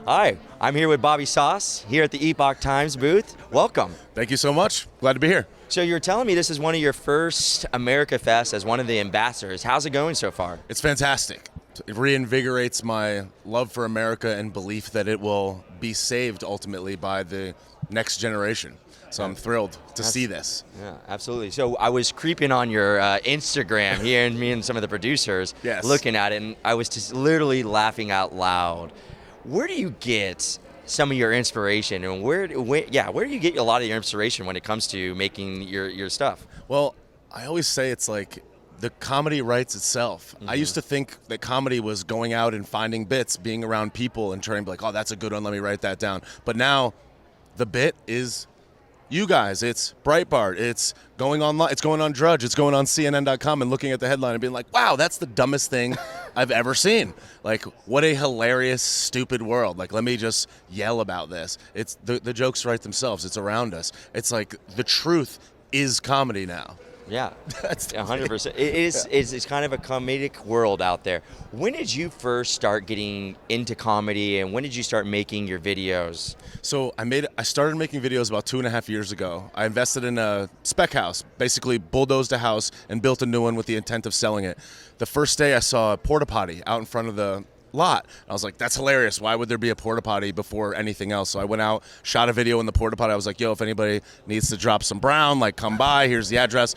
Hi, I'm here with Bobby Sauce here at the Epoch Times booth. Welcome. Thank you so much. Glad to be here. So you're telling me this is one of your first America Fest as one of the ambassadors. How's it going so far? It's fantastic. It reinvigorates my love for America and belief that it will be saved ultimately by the next generation. So I'm thrilled to see this. Yeah, absolutely. So I was creeping on your Instagram here, and me and some of the producers Yes. looking at it, and I was just literally laughing out loud. Where do you get some of your inspiration, and where do you get a lot of your inspiration when it comes to making your stuff? Well, I always say it's like the comedy writes itself. I used to think that comedy was going out and finding bits, being around people and trying to be like, oh, that's a good one, let me write that down. But now the bit is you guys. It's Breitbart. It's going online. It's going on Drudge. It's going on CNN.com and looking at the headline and being like, wow, that's the dumbest thing I've ever seen. Like, what a hilarious, stupid world. Like, let me just yell about this. It's the jokes write themselves. It's around us. It's like the truth is comedy now. Yeah, That's 100%. It is. It's kind of a comedic world out there. When did you first start getting into comedy, and when did you start making your videos? So I started making videos about 2.5 years ago. I invested in a spec house, basically bulldozed a house and built a new one with the intent of selling it. The first day I saw a porta potty out in front of the lot. I was like, that's hilarious. Why would there be a porta potty before anything else? So I went out, shot a video in the porta potty. I was like, yo, if anybody needs to drop some brown, like, come by, here's the address,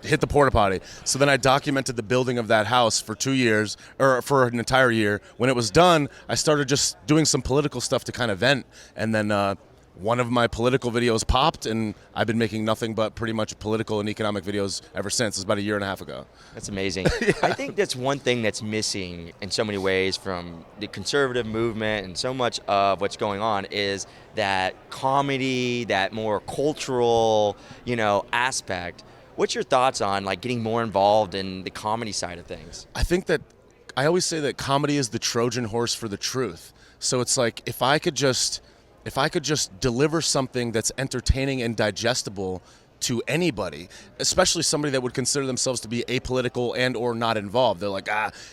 hit the porta potty. So then I documented the building of that house for 2 years, or for an entire year. When it was done, I started just doing some political stuff to kind of vent. And then one of my political videos popped, and I've been making nothing but pretty much political and economic videos ever since. It was about 1.5 years ago. That's amazing. I think that's one thing that's missing in so many ways from the conservative movement, and so much of what's going on is that comedy, that more cultural, aspect. What's your thoughts on like getting more involved in the comedy side of things? I think that I always say that comedy is the Trojan horse for the truth. So it's like if I could just deliver something that's entertaining and digestible to anybody, especially somebody that would consider themselves to be apolitical and or not involved. They're like,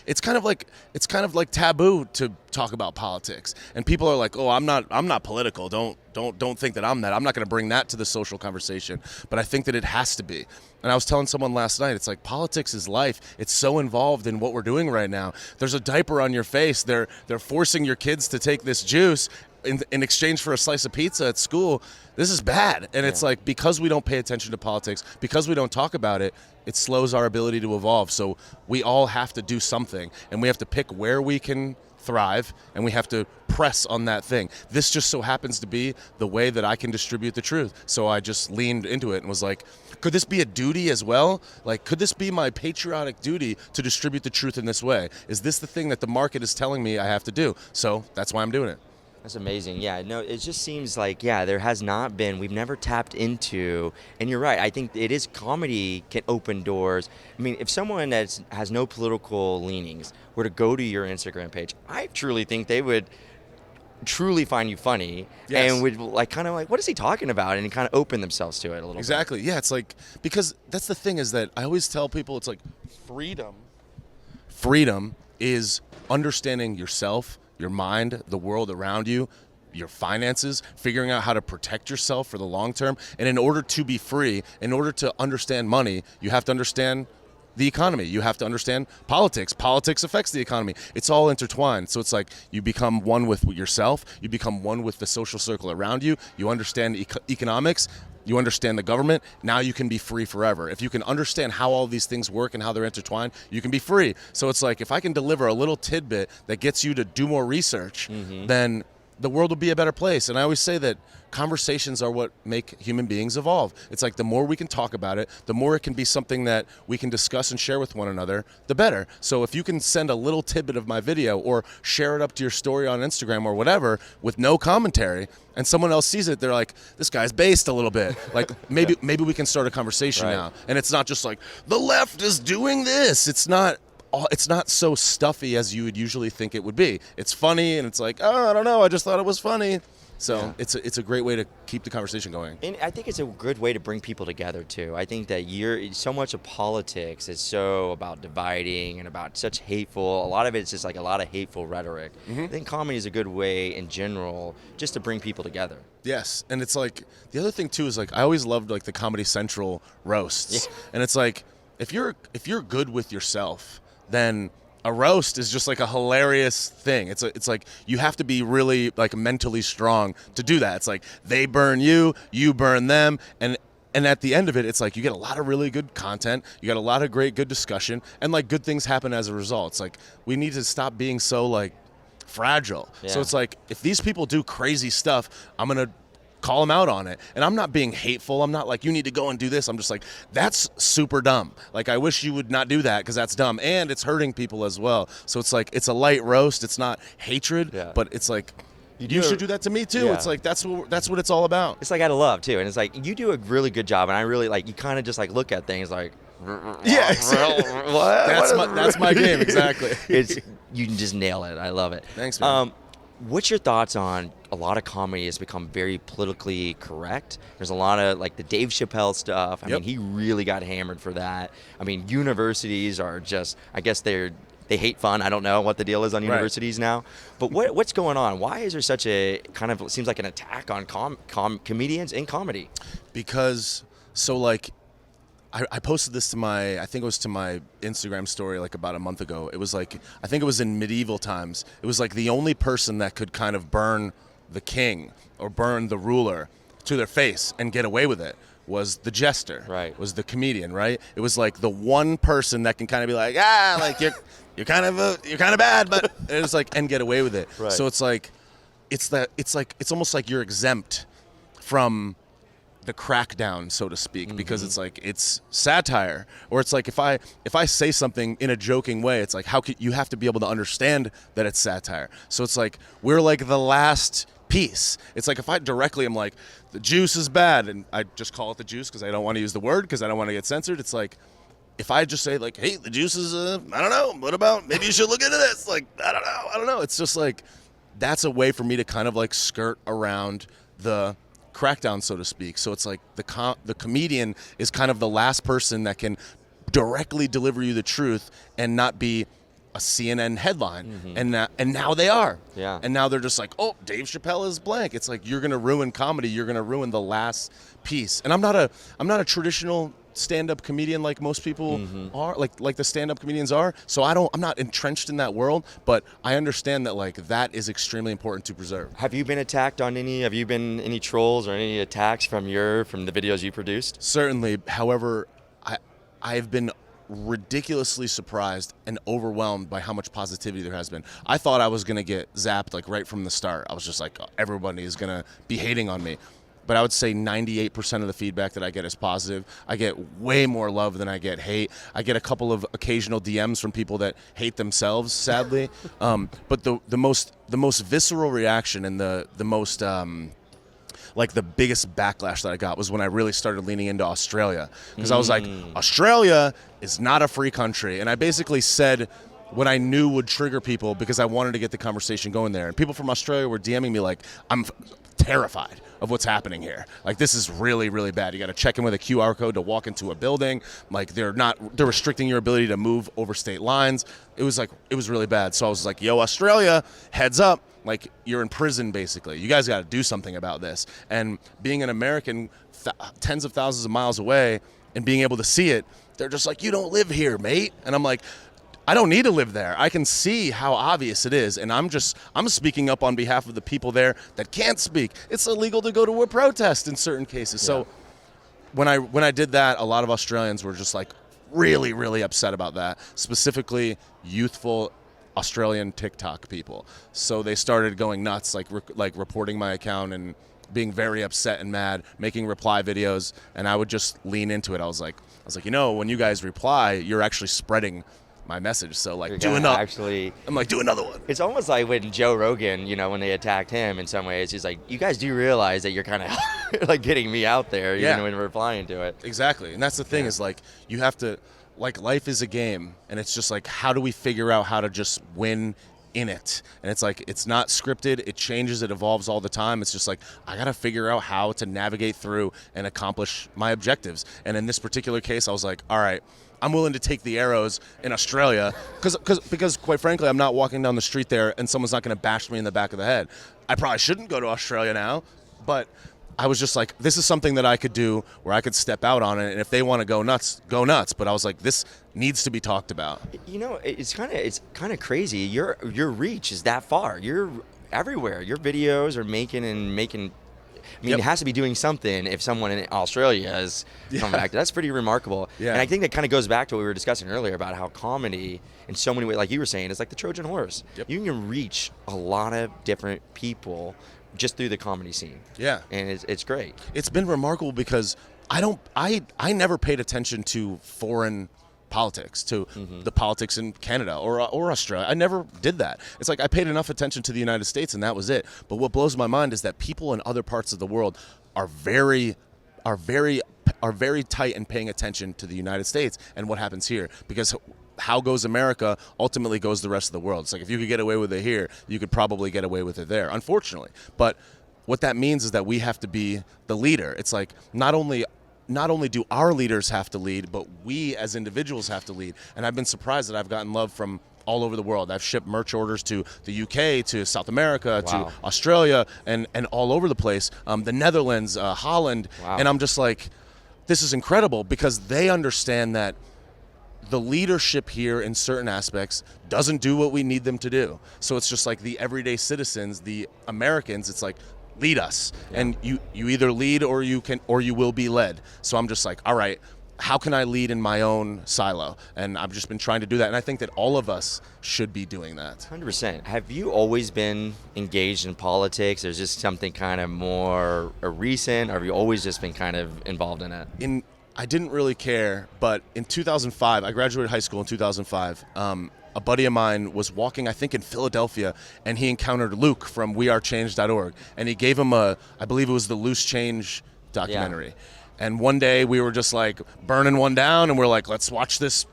it's kind of like taboo to talk about politics. And people are like, oh, I'm not political. Don't think that I'm that. I'm not going to bring that to the social conversation. But I think that it has to be. And I was telling someone last night, it's like politics is life. It's so involved in what we're doing right now. There's a diaper on your face. They're forcing your kids to take this juice in exchange for a slice of pizza at school. This is bad. And it's like, because we don't pay attention to politics, because we don't talk about it, it slows our ability to evolve. So we all have to do something, and we have to pick where we can thrive, and we have to press on that thing. This just so happens to be the way that I can distribute the truth. So I just leaned into it and was like, could this be a duty as well? Like, could this be my patriotic duty to distribute the truth in this way? Is this the thing that the market is telling me I have to do? So that's why I'm doing it. That's amazing. Yeah, no, it just seems like, there has not been, we've never tapped into, and you're right, I think it is comedy can open doors. I mean, if someone that has no political leanings were to go to your Instagram page, I truly think they would truly find you funny. Yes. And would kind of like, what is he talking about? And kind of open themselves to it a little Exactly. Yeah, it's like, because that's the thing is that I always tell people, it's like freedom is understanding yourself, your mind, the world around you, your finances, figuring out how to protect yourself for the long term. And in order to be free, in order to understand money, you have to understand the economy. You have to understand politics. Politics affects the economy. It's all intertwined. So it's like you become one with yourself. You become one with the social circle around you. You understand economics. You understand the government. Now you can be free forever. If you can understand how all these things work and how they're intertwined, you can be free. So it's like if I can deliver a little tidbit that gets you to do more research, then the world will be a better place. And I always say that conversations are what make human beings evolve. It's like the more we can talk about it, the more it can be something that we can discuss and share with one another, the better. So if you can send a little tidbit of my video or share it up to your story on Instagram or whatever with no commentary, and someone else sees it, they're like, this guy's based a little bit. Like maybe we can start a conversation now. And it's not just like, the left is doing this. It's not so stuffy as you would usually think it would be. It's funny, and it's like, oh, I don't know, I just thought it was funny. So it's a great way to keep the conversation going. And I think it's a good way to bring people together too. I think that so much of politics is so about dividing and about such hateful. A lot of it's just like a lot of hateful rhetoric. I think comedy is a good way in general just to bring people together. Yes, and it's like the other thing too is like I always loved like the Comedy Central roasts, and it's like if you're good with yourself, then a roast is just like a hilarious thing. It's like you have to be really like mentally strong to do that. It's like they burn you, you burn them, and at the end of it, it's like you get a lot of really good content, you get a lot of good discussion, and like good things happen as a result. It's like we need to stop being so like fragile. So it's like if these people do crazy stuff, I'm gonna call them out on it. And I'm not being hateful. I'm not like, you need to go and do this. I'm just like, that's super dumb. Like, I wish you would not do that because that's dumb. And it's hurting people as well. So it's like, it's a light roast. It's not hatred, but it's like, you should do that to me too. It's like, that's what it's all about. It's like out of love too. And it's like, you do a really good job. And I really like, you kind of just like look at things like, yeah, that's my game. Exactly. You can just nail it. I love it. Thanks, man. What's your thoughts on a lot of comedy has become very politically correct? There's a lot of like the Dave Chappelle stuff. I mean, he really got hammered for that. I mean, universities are just, I guess they hate fun. I don't know what the deal is on universities now. But what's going on? Why is there such a kind of, it seems like an attack on comedians in comedy? Because, so like, I posted this to I think it was to my Instagram story like about a month ago. It was like, I think it was in medieval times. It was like the only person that could kind of burn the king or burn the ruler to their face and get away with it was the jester, was the comedian, right? It was like the one person that can kind of be like, like you're kind of bad, but it was like, and get away with it. So it's like, it's almost like you're exempt from the crackdown, so to speak, because it's like it's satire, or it's like if I say something in a joking way, it's like how could you have to be able to understand that it's satire. So it's like we're like the last piece. It's like if I directly am like the juice is bad, and I just call it the juice because I don't want to use the word because I don't want to get censored. It's like if I just say like, hey, the juice is I don't know, what about maybe you should look into this. Like I don't know. It's just like that's a way for me to kind of like skirt around the crackdown, so to speak. So it's like the comedian is kind of the last person that can directly deliver you the truth and not be a CNN headline. And now they are. And now they're just like, oh, Dave Chappelle is blank. It's like you're gonna ruin comedy. You're gonna ruin the last piece. And I'm not a traditional stand-up comedian like most people are, like the stand-up comedians are. So I'm not entrenched in that world, but I understand that like that is extremely important to preserve. Have you been attacked on have you been any trolls or any attacks from the videos you produced? Certainly. However, I've been ridiculously surprised and overwhelmed by how much positivity there has been. I thought I was going to get zapped like right from the start. I was just like, everybody is going to be hating on me. But I would say 98% of the feedback that I get is positive. I get way more love than I get hate. I get a couple of occasional DMs from people that hate themselves, sadly. But the most visceral reaction and the most like the biggest backlash that I got was when I really started leaning into Australia, because I was like, Australia is not a free country, and I basically said what I knew would trigger people because I wanted to get the conversation going there. And people from Australia were DMing me like, I'm terrified of what's happening here. Like, this is really, really bad. You got to check in with a QR code to walk into a building. Like, they're restricting your ability to move over state lines. It was really bad. So I was like, yo, Australia, heads up. Like, you're in prison, basically. You guys got to do something about this. And being an American tens of thousands of miles away and being able to see it, they're just like, you don't live here, mate. And I'm like, I don't need to live there. I can see how obvious it is, and I'm speaking up on behalf of the people there that can't speak. It's illegal to go to a protest in certain cases. Yeah. So when I did that, a lot of Australians were just like really, really upset about that, specifically youthful Australian TikTok people. So they started going nuts, like reporting my account and being very upset and mad, making reply videos, and I would just lean into it. I was like, when you guys reply, you're actually spreading my message, so like do another. Actually, I'm like, do another one. It's almost like when Joe Rogan, when they attacked him in some ways, he's like, you guys do realize that you're kind of like getting me out there, even when replying to it. Exactly, and that's the thing is like you have to, like, life is a game, and it's just like, how do we figure out how to just win in it. And it's like, it's not scripted, it changes, it evolves all the time. It's just like, I gotta figure out how to navigate through and accomplish my objectives. And in this particular case, I was like, all right, I'm willing to take the arrows in Australia because quite frankly, I'm not walking down the street there and someone's not going to bash me in the back of the head. I probably shouldn't go to Australia now, but I was just like, this is something that I could do where I could step out on it, and if they want to go nuts, go nuts. But I was like, this needs to be talked about. You know, it's kind of crazy. Your reach is that far. You're everywhere. Your videos are making. I mean, It has to be doing something if someone in Australia is coming back. That's pretty remarkable. Yeah. And I think that kind of goes back to what we were discussing earlier about how comedy, in so many ways, like you were saying, is like the Trojan horse. Yep. You can reach a lot of different people just through the comedy scene. Yeah. And it's great. It's been remarkable because I never paid attention to foreign politics, to the politics in Canada or Australia. I never did that. It's like I paid enough attention to the United States and that was it. But what blows my mind is that people in other parts of the world are very tight in paying attention to the United States and what happens here, because how goes America ultimately goes the rest of the world. It's like if you could get away with it here, you could probably get away with it there, unfortunately. But what that means is that we have to be the leader. It's like not only do our leaders have to lead, but we as individuals have to lead. And I've been surprised that I've gotten love from all over the world. I've shipped merch orders to the UK, to South America, to Australia, and all over the place. The Netherlands, Holland. Wow. And I'm just like, this is incredible because they understand that the leadership here in certain aspects doesn't do what we need them to do. So it's just like the everyday citizens, the Americans, it's like, lead us. Yeah. And you either lead or you will be led. So I'm just like, all right, how can I lead in my own silo? And I've just been trying to do that. And I think that all of us should be doing that. 100%. Have you always been engaged in politics, or is this something kind of more recent, or have you always just been kind of involved in it? I didn't really care, but in 2005, I graduated high school in 2005. A buddy of mine was walking, I think, in Philadelphia, and he encountered Luke from wearechange.org, and he gave him I believe it was the Loose Change documentary. Yeah. And one day we were just like burning one down, and we're like, let's watch this.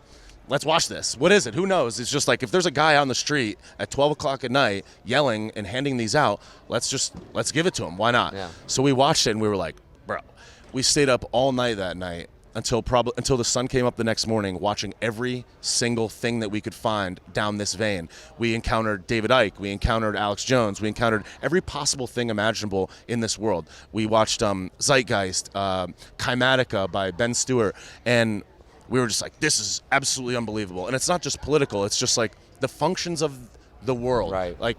What is it? Who knows? It's just like if there's a guy on the street at 12 o'clock at night yelling and handing these out, let's give it to him. Why not? Yeah. So we watched it, and we were like, bro. We stayed up all night that night until the sun came up the next morning, watching every single thing that we could find down this vein. We encountered David Icke, we encountered Alex Jones, we encountered every possible thing imaginable in this world. We watched Zeitgeist, Kymatica by Ben Stewart, and we were just like, this is absolutely unbelievable. And it's not just political, it's just like the functions of the world. Right. Like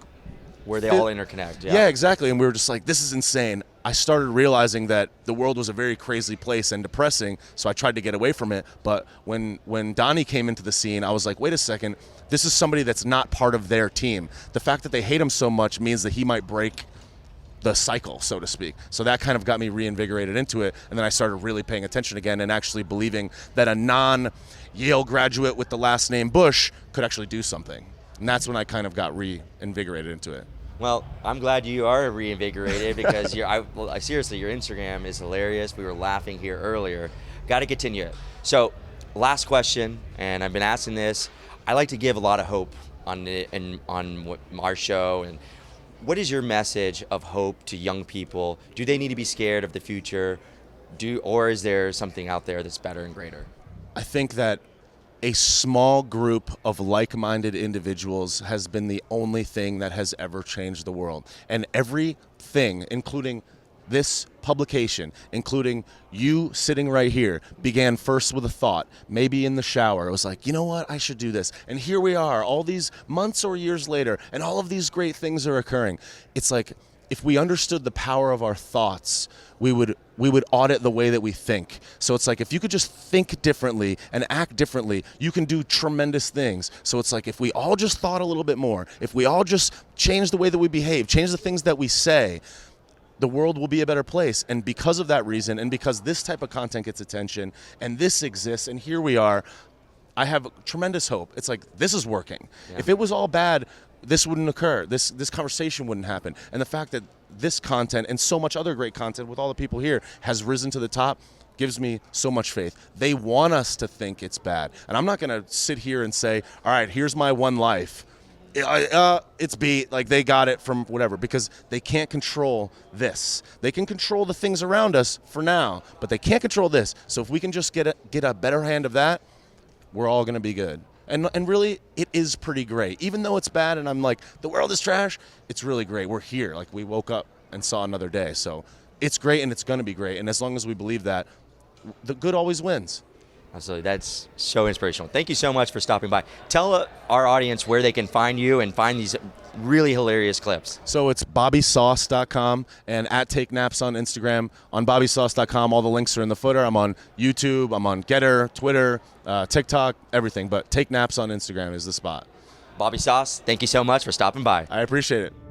where they all interconnect. Yeah, exactly. And we were just like, this is insane. I started realizing that the world was a very crazy place and depressing, so I tried to get away from it. But when Donnie came into the scene, I was like, wait a second, this is somebody that's not part of their team. The fact that they hate him so much means that he might break the cycle, so to speak. So that kind of got me reinvigorated into it, and then I started really paying attention again and actually believing that a non-Yale graduate with the last name Bush could actually do something. And that's when I kind of got reinvigorated into it. Well, I'm glad you are reinvigorated because seriously, your Instagram is hilarious. We were laughing here earlier. Got to continue it. So, last question, and I've been asking this. I like to give a lot of hope on our show. And what is your message of hope to young people? Do they need to be scared of the future? Or is there something out there that's better and greater? I think that a small group of like-minded individuals has been the only thing that has ever changed the world. And everything, including this publication, including you sitting right here, began first with a thought, maybe in the shower. It was like, you know what, I should do this. And here we are, all these months or years later, and all of these great things are occurring. It's like, if we understood the power of our thoughts, we would audit the way that we think. So it's like, if you could just think differently and act differently, you can do tremendous things. So it's like, if we all just thought a little bit more, if we all just change the way that we behave, change the things that we say, the world will be a better place. And because of that reason, and because this type of content gets attention, and this exists, and here we are, I have tremendous hope. It's like, this is working. Yeah. If it was all bad, this wouldn't occur. This conversation wouldn't happen. And the fact that this content and so much other great content with all the people here has risen to the top gives me so much faith. They want us to think it's bad. And I'm not going to sit here and say, all right, here's my one life. It's beat. Like, they got it from whatever, because they can't control this. They can control the things around us for now, but they can't control this. So if we can just get a better hand of that, we're all going to be good. And really, it is pretty great. Even though it's bad and I'm like, the world is trash, it's really great. We're here. Like, we woke up and saw another day. So it's great, and it's going to be great. And as long as we believe that, the good always wins. Absolutely. That's so inspirational. Thank you so much for stopping by. Tell our audience where they can find you and find these really hilarious clips. So it's bobbysauce.com and @TakeNaps on Instagram. On bobbysauce.com, all the links are in the footer. I'm on YouTube, I'm on Getter, Twitter, TikTok, everything. But Take Naps on Instagram is the spot. Bobby Sauce, thank you so much for stopping by. I appreciate it.